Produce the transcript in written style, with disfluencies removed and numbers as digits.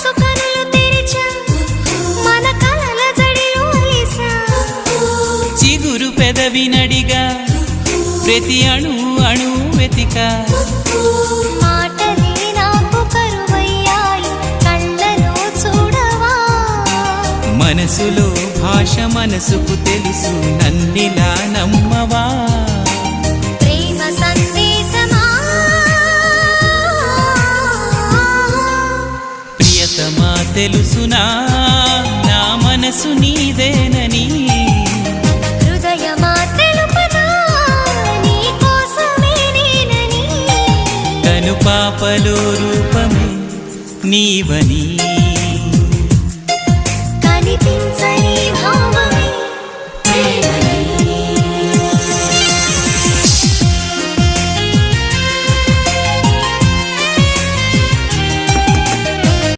మనసు కనులు తెరిచా మన కలల జడిలో అలిసా చిగురు పెదవినడిగా ప్రతి అణు అణు వెతిక మాటలే నాకు కరువయ్యాయి కళ్ళలో చూడవా మనసులో భాష మనసుకు తెలుసు నన్నిలా నమ్మవా ప్రేమ సందేశమా ప్రియతమా తెలుసునా నా మనసు నీదేనని హృదయమా తెలుపనా నీ కోసమే నేనని కను పాపలో రూపమే నీవని కనిపించ